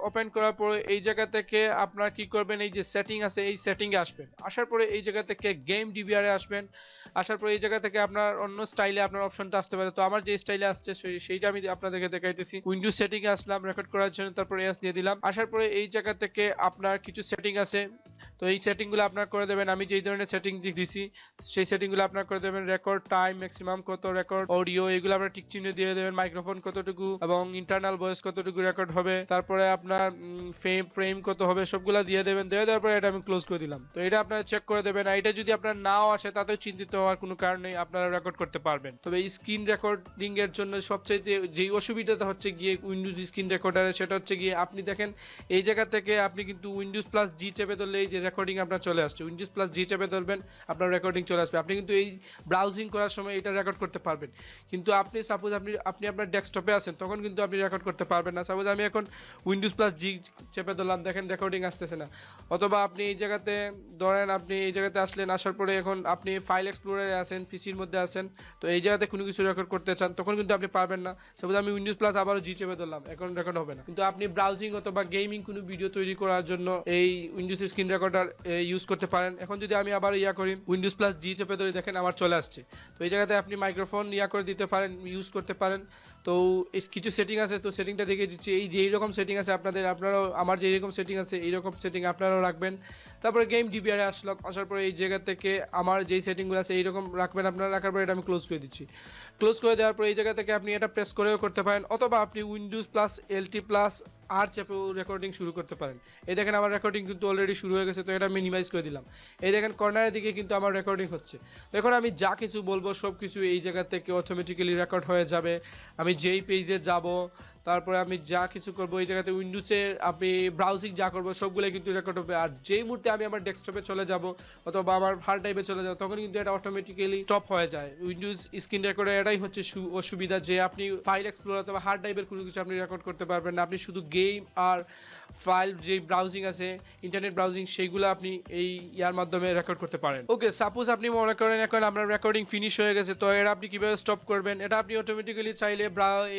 Open করার পরে এই জায়গা থেকে আপনারা কি করবেন, এই যে সেটিং আছে এই সেটিং এ আসবেন। আসার পরে এই জায়গা থেকে গেম ডিভিআর এ আসবেন। আসার পরে এই জায়গা থেকে আপনার অন্য স্টাইলে আপনার অপশনটা আসতে পারে। তো আমার যে স্টাইলে আসছে সেইটা আমি আপনাদেরকে দেখাইতেছি। উইন্ডোজ সেটিং এ আসলাম রেকর্ড করার জন্য, তারপর এস দিয়ে দিলাম। আসার পরে এই জায়গা থেকে আপনার কিছু সেটিং আছে, তো এই সেটিংগুলো আপনার করে দেবেন। আমি যেই ধরনের সেটিং দিছি সেই সেটিংগুলো আপনার করে দেবেন। রেকর্ড টাইম ম্যাক্সিমাম কত, রেকর্ড অডিও এগুলো আপনার টিক চিহ্ন দিয়ে দেবেন। মাইক্রোফোন কতটুকু এবং ইন্টারনাল ভয়েস কতটুকু রেকর্ড হবে, তারপরে আপনার ফ্রেম কত হবে সবগুলা দিয়ে দেবেন। দিয়ে দেওয়ার পরে এটা আমি ক্লোজ করে দিলাম। তো এটা আপনারা চেক করে দেবেন। আর এটা যদি আপনার নাও আসে তাতেও চিন্তিত হওয়ার কোনো কারণ নেই, আপনারা রেকর্ড করতে পারবেন। তবে এই স্ক্রিন রেকর্ডিং এর জন্য সবচেয়ে যেই অসুবিধাটা হচ্ছে গিয়ে উইন্ডোজ স্ক্রিন রেকর্ডারে, সেটা হচ্ছে গিয়ে আপনি দেখেন এই জায়গা থেকে আপনি কিন্তু উইন্ডোজ প্লাস জি চেপে ধরলে এই যে রেকর্ডিং আপনার চলে আসছে। উইন্ডোজ প্লাস জি চেপে ধরবেন, আপনার রেকর্ডিং চলে আসবে। আপনি কিন্তু এই ব্রাউজিং করার সময় এটা রেকর্ড করতে পারবেন। কিন্তু আপনি সাপোজ আপনি আপনার ডেস্কটপে আছেন, তখন কিন্তু আপনি রেকর্ড করতে পারবেন না। সাপোজ আমি এখন উইন্ডোজ প্লাস জি চেপে ধরলাম, দেখেন রেকর্ডিং আসতেছে না। অথবা আপনি এই জায়গাতে ধরেন আপনি এই জায়গাতে আসলেন, আসার পরে এখন আপনি ফাইল এক্সপ্লোরারে আছেন, পিসির মধ্যে আছেন, তো এই জায়গাতে কোনো কিছু রেকর্ড করতে চান, তখন কিন্তু আপনি পারবেন না। সাপোজ আমি উইন্ডোজ প্লাস আবারও জি চেপে ধরলাম, এখন রেকর্ড হবে না। কিন্তু আপনি ব্রাউজিং অথবা গেমিং কোনো ভিডিও তৈরি করার জন্য এই উইন্ডোজ স্ক্রিন রেকর্ডার ইউজ করতে পারেন। এখন যদি আমি আবার করি উইন্ডোজ প্লাস জি চেপে ধরে, দেখেন আমার চলে আসছে। তো এই জায়গাতে আপনি মাইক্রোফোন করে দিতে পারেন, ইউজ করতে পারেন। তো কিছু সেটিং আছে, তো সেটিংটা দেখে দিচ্ছি। এই যেই রকম সেটিং আছে আপনারাও আমার যেই রকম সেটিং আছে এইরকম সেটিং আপনারাও রাখবেন। তারপরে গেম ডিবিআর আসলাম, আসার পরে এই জায়গা থেকে আমার যেই সেটিংগুলো আছে এইরকম রাখবেন আপনারা। রাখার পরে এটা আমি ক্লোজ করে দিচ্ছি। ক্লোজ করে দেওয়ার পর এই জায়গা থেকে আপনি এটা প্রেস করেও করতে পারেন, অথবা আপনি উইন্ডোজ প্লাস এলটি প্লাস আর চেপেও রেকর্ডিং শুরু করতে পারেন। এই দেখেন আমার রেকর্ডিং কিন্তু অলরেডি শুরু হয়ে গেছে, তো এটা মিনিমাইজ করে দিলাম। এই দেখেন কর্নারের দিকে কিন্তু আমার রেকর্ডিং হচ্ছে। তো এখন আমি যা কিছু বলবো সব কিছু এই জায়গা থেকে অটোমেটিক্যালি রেকর্ড হয়ে যাবে। আমি যেই পেজে যাব, তারপরে আমি যা কিছু করব এই জায়গাতে উইন্ডোজের আপনি ব্রাউজিং যা করবো সবগুলো কিন্তু রেকর্ড হবে। আর যেই মুহূর্তে আমি আমার ডেস্কটপে চলে যাব অথবা আমার হার্ড ড্রাইভে চলে যাব, তখন কিন্তু এটা অটোমেটিক্যালি স্টপ হয়ে যায়। উইন্ডোজ স্ক্রিন রেকর্ডার এটাই হচ্ছে অসুবিধা, যে আপনি ফাইল এক্সপ্লোরার অথবা হার্ড ড্রাইভের কোনো কিছু আপনি রেকর্ড করতে পারবেন না। আপনি শুধু গেম আর ফাইল যে ব্রাউজিং আছে, ইন্টারনেট ব্রাউজিং, সেইগুলো আপনি এই ইয়ার মাধ্যমে রেকর্ড করতে পারেন। ওকে, সাপোজ আপনি মনে করেন এখন আপনার রেকর্ডিং ফিনিশ হয়ে গেছে, তো এটা আপনি কিভাবে স্টপ করবেন? এটা আপনি অটোমেটিক্যালি চাইলে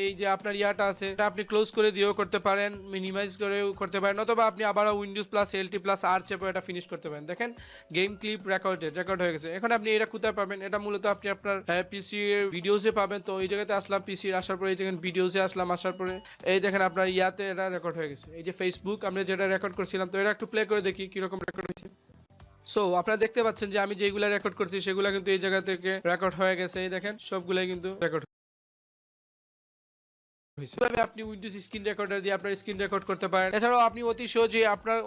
এই যে আপনার ইয়াটা আছে এটা আপনি ক্লোজ করে দিয়েও করতে পারেন, মিনিমাইজ করেও করতে পারেন, অথবা আপনি আবারও উইন্ডোজ প্লাস এলটি প্লাস আর চেপে এটা ফিনিশ করতে পারেন। দেখেন গেম ক্লিপ রেকর্ড হয়ে গেছে। এখন আপনি এটা কোথায় পাবেন? এটা মূলত আপনি আপনার পিসি এর ভিডিওসে পাবেন। তো এই জায়গাতে আসলাম, পিসি আসার পরে এই দেখেন ভিডিওসে আসলাম, আসার পরে এই দেখেন আপনার ইয়াতে এটা রেকর্ড হয়ে গেছে। এই যে ফেসবুক আমরা যেটা রেকর্ড করছিলাম, তো এটা একটু প্লে করে দেখি কিরকম রেকর্ড হয়েছে। সো আপনারা দেখতে পাচ্ছেন যে আমি যেগুলা রেকর্ড করছি সেগুলো কিন্তু এই জায়গা থেকে রেকর্ড হয়ে গেছে। এই দেখেন সবগুলাই কিন্তু রেকর্ড হয়েছে। আপনি উইন্ডোজ স্ক্রিন রেকর্ডার দিয়ে আপনার স্ক্রিন রেকর্ড করতে পারেন। এছাড়াও আপনি অতি সহজে আপনার